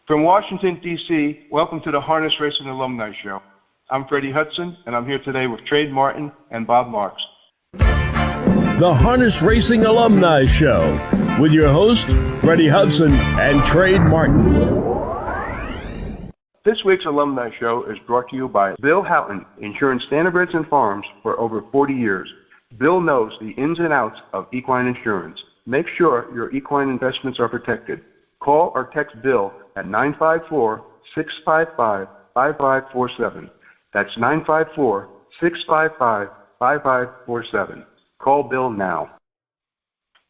From Washington, D.C., welcome to the Harness Racing Alumni Show. I'm Freddie Hudson, and I'm here today with Trade Martin and Bob Marks. The Harness Racing Alumni Show with your hosts, Freddie Hudson and Trade Martin. This week's Alumni Show is brought to you by Bill Houghton, insuring standardbreds and farms for over 40 years. Bill knows the ins and outs of equine insurance. Make sure your equine investments are protected. Call or text Bill at 954-655-5547. That's 954-655-5547. Call Bill now.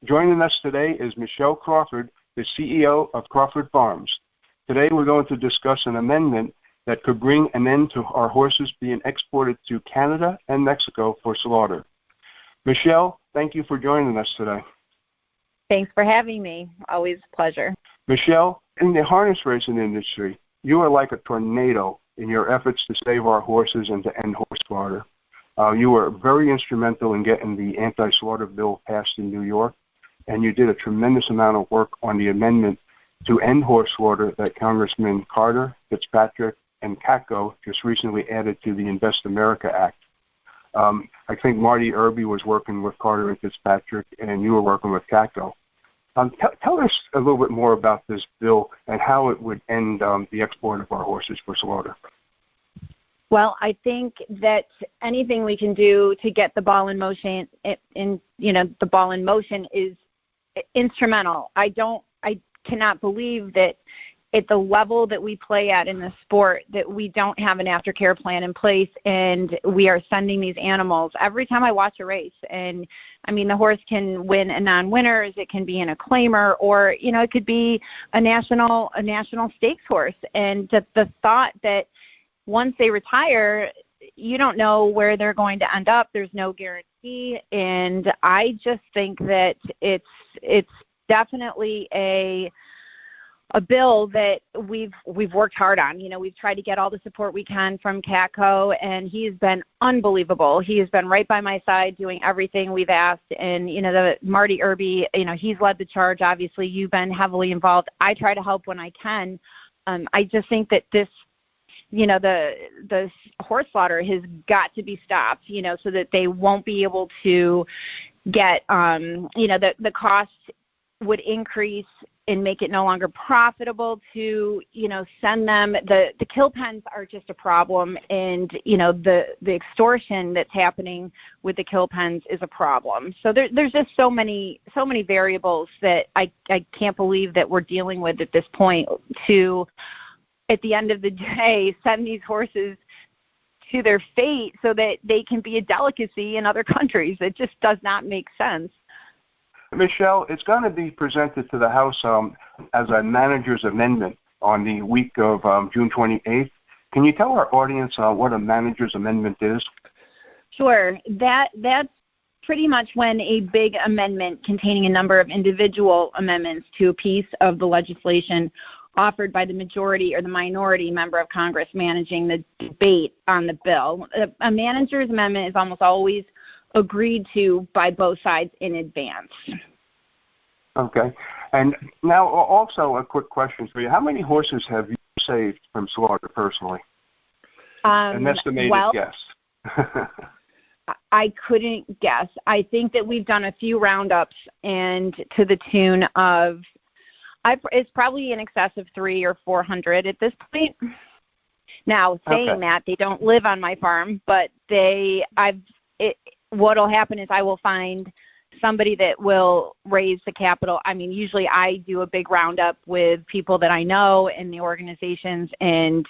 Joining us today is Michelle Crawford, the CEO of Crawford Farms. Today we're going to discuss an amendment that could bring an end to our horses being exported to Canada and Mexico for slaughter. Michelle, thank you for joining us today. Thanks for having me. Always a pleasure. Michelle, in the harness racing industry, you are like a tornado in your efforts to save our horses and to end horse slaughter. You were very instrumental in getting the anti-slaughter bill passed in New York, and you did a tremendous amount of work on the amendment to end horse slaughter that Congressman Carter, Fitzpatrick, and Katko just recently added to the Invest America Act. I think Marty Irby was working with Carter and Fitzpatrick, and you were working with Katko. Tell us a little bit more about this bill and how it would end the export of our horses for slaughter. Well, I think that anything we can do to get the ball in motion, the ball in motion is instrumental. I cannot believe that at the level that we play at in the sport that we don't have an aftercare plan in place, and we are sending these animals every time I watch a race. And I mean, the horse can win a non-winners, it can be in a claimer, or it could be a national stakes horse. And the thought that once they retire, you don't know where they're going to end up. There's no guarantee, and I just think that it's definitely a bill that we've worked hard on. We've tried to get all the support we can from Katko, and he's been unbelievable. He has been right by my side doing everything we've asked. And, the Marty Irby, he's led the charge. Obviously, you've been heavily involved. I try to help when I can. I just think that this, the horse slaughter has got to be stopped, so that they won't be able to get, the cost would increase and make it no longer profitable to, send them. The kill pens are just a problem, and, the extortion that's happening with the kill pens is a problem. So there's just so many variables that I can't believe that we're dealing with at this point to, at the end of the day, send these horses to their fate so that they can be a delicacy in other countries. It just does not make sense. Michelle, it's going to be presented to the House as a manager's amendment on the week of June 28th. Can you tell our audience what a manager's amendment is? Sure. That's pretty much when a big amendment containing a number of individual amendments to a piece of the legislation offered by the majority or the minority member of Congress managing the debate on the bill. A manager's amendment is almost always agreed to by both sides in advance. Okay. And now also a quick question for you. How many horses have you saved from slaughter personally? An estimated guess. I couldn't guess. I think that we've done a few roundups, and to the tune of, it's probably in excess of 300 or 400 at this point. Now, saying that, they don't live on my farm, but what will happen is I will find somebody that will raise the capital. I mean, usually I do a big roundup with people that I know in the organizations, and,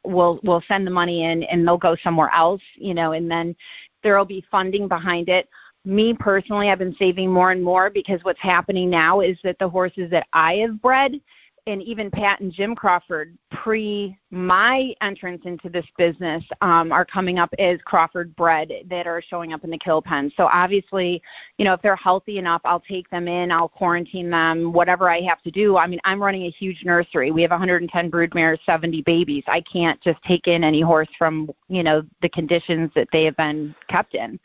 we'll send the money in and they'll go somewhere else, and then there will be funding behind it. Me personally, I've been saving more and more because what's happening now is that the horses that I have bred, and even Pat and Jim Crawford, pre my entrance into this business, are coming up as Crawford bred that are showing up in the kill pen. So obviously, if they're healthy enough, I'll take them in, I'll quarantine them, whatever I have to do. I mean, I'm running a huge nursery. We have 110 brood mares, 70 babies. I can't just take in any horse from, the conditions that they have been kept in.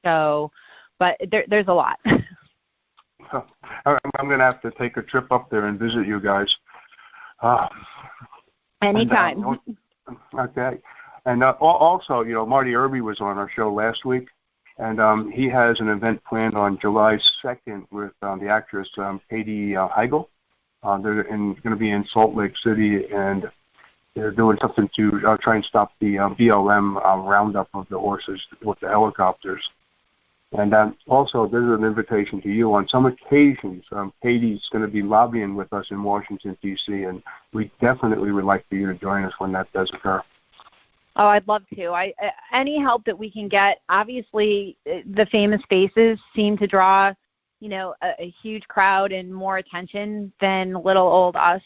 So, but there's a lot. I'm going to have to take a trip up there and visit you guys. Anytime. Okay. And also, Marty Irby was on our show last week, and he has an event planned on July 2nd with the actress Katie Heigl. They're going to be in Salt Lake City, and they're doing something to try and stop the BLM roundup of the horses with the helicopters. And also, there's an invitation to you. On some occasions, Katie's going to be lobbying with us in Washington, D.C., and we definitely would like for you to join us when that does occur. Oh, I'd love to. Any help that we can get. Obviously, the famous faces seem to draw, a huge crowd and more attention than little old us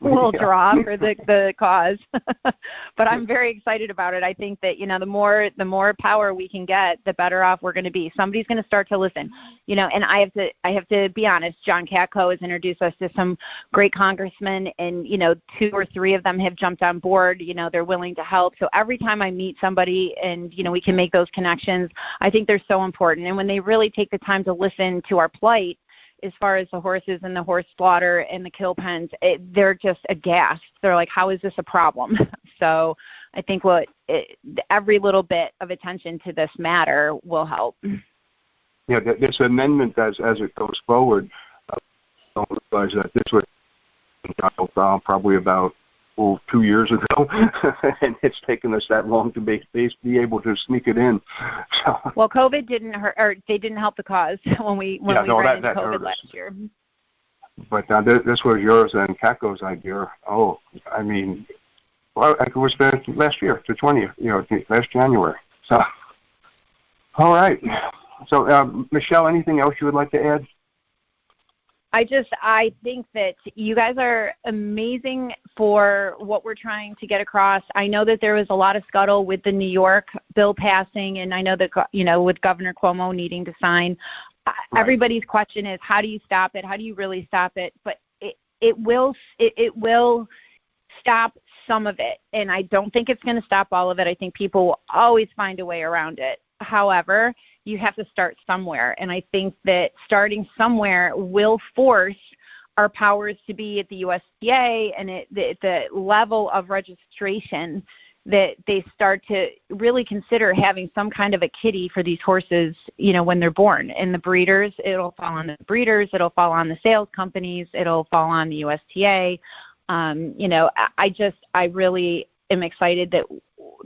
will draw for the cause. But I'm very excited about it. I think that, the more power we can get, the better off we're going to be. Somebody's going to start to listen, and I have to be honest. John Katko has introduced us to some great congressmen, and, 2 or 3 of them have jumped on board. They're willing to help. So every time I meet somebody and, we can make those connections, I think they're so important. And when they really take the time to listen to our plight, as far as the horses and the horse slaughter and the kill pens, they're just aghast. They're like, how is this a problem? So I think every little bit of attention to this matter will help. Yeah, this amendment, as it goes forward, I realize that this was probably about 2 years ago, and it's taken us that long to be able to sneak it in. So. Well, COVID didn't hurt, or they didn't help the cause when we ran into COVID last year. But this was yours and Katko's idea. Oh, I mean, it was last year, the 20th, last January. So, all right. So, Michelle, anything else you would like to add? I think that you guys are amazing for what we're trying to get across. I know that there was a lot of scuttle with the New York bill passing, and I know that, with Governor Cuomo needing to sign. Right. Everybody's question is, how do you stop it? How do you really stop it? But it will stop some of it, and I don't think it's going to stop all of it. I think people will always find a way around it. However, you have to start somewhere, and I think that starting somewhere will force our powers to be at the USDA and at the level of registration that they start to really consider having some kind of a kitty for these horses, when they're born. And the breeders, it'll fall on the breeders, it'll fall on the sales companies, it'll fall on the USDA. I really am excited that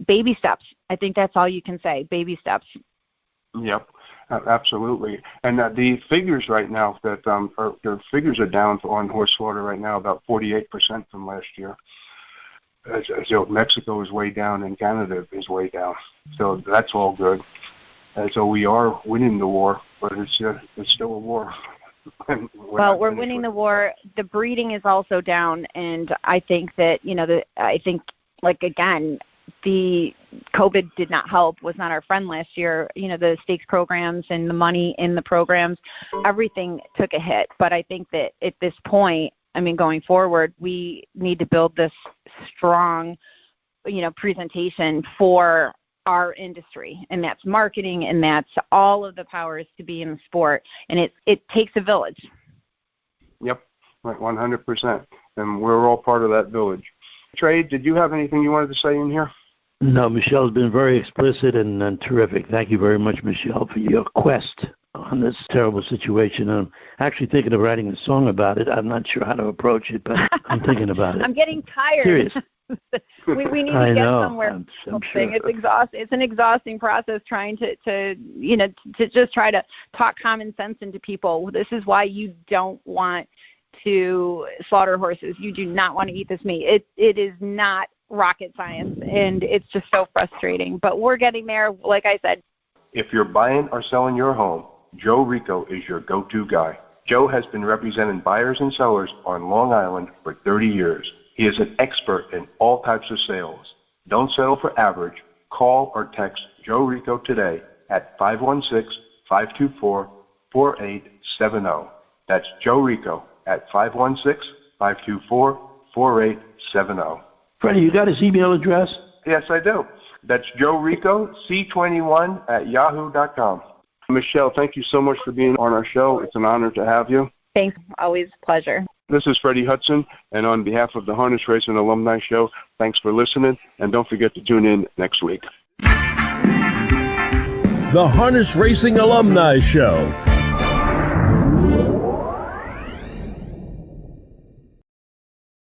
baby steps. I think that's all you can say, baby steps. Yep, absolutely. And the figures right now that the figures are down on horse slaughter right now about 48% from last year. Mexico is way down and Canada is way down. So that's all good. And so we are winning the war, but it's still a war. We're winning the war. The breeding is also down, and I think that again, the COVID did not help, was not our friend last year. The stakes programs and the money in the programs, everything took a hit. But I think that at this point, going forward, we need to build this strong, presentation for our industry, and that's marketing, and that's all of the powers to be in the sport. And it takes a village. Yep, 100%. And we're all part of that village. Trey, did you have anything you wanted to say in here? No, Michelle's been very explicit and terrific. Thank you very much, Michelle, for your quest on this terrible situation. I'm actually thinking of writing a song about it. I'm not sure how to approach it, but I'm thinking about it. I'm getting tired. Serious. we need to get somewhere. I'm sure. It's an exhausting process trying to just try to talk common sense into people. This is why you don't want to slaughter horses. You do not want to eat this meat. It is not rocket science, and it's just so frustrating. But we're getting there, like I said. If you're buying or selling your home, Joe Rico is your go-to guy. Joe has been representing buyers and sellers on Long Island for 30 years. He is an expert in all types of sales. Don't settle for average. Call or text Joe Rico today at 516-524-4870. That's Joe Rico at 516-524-4870. Freddie, you got his email address? Yes, I do. That's Joe Rico, C21@yahoo.com. Michelle, thank you so much for being on our show. It's an honor to have you. Thanks. Always a pleasure. This is Freddie Hudson, and on behalf of the Harness Racing Alumni Show, thanks for listening, and don't forget to tune in next week. The Harness Racing Alumni Show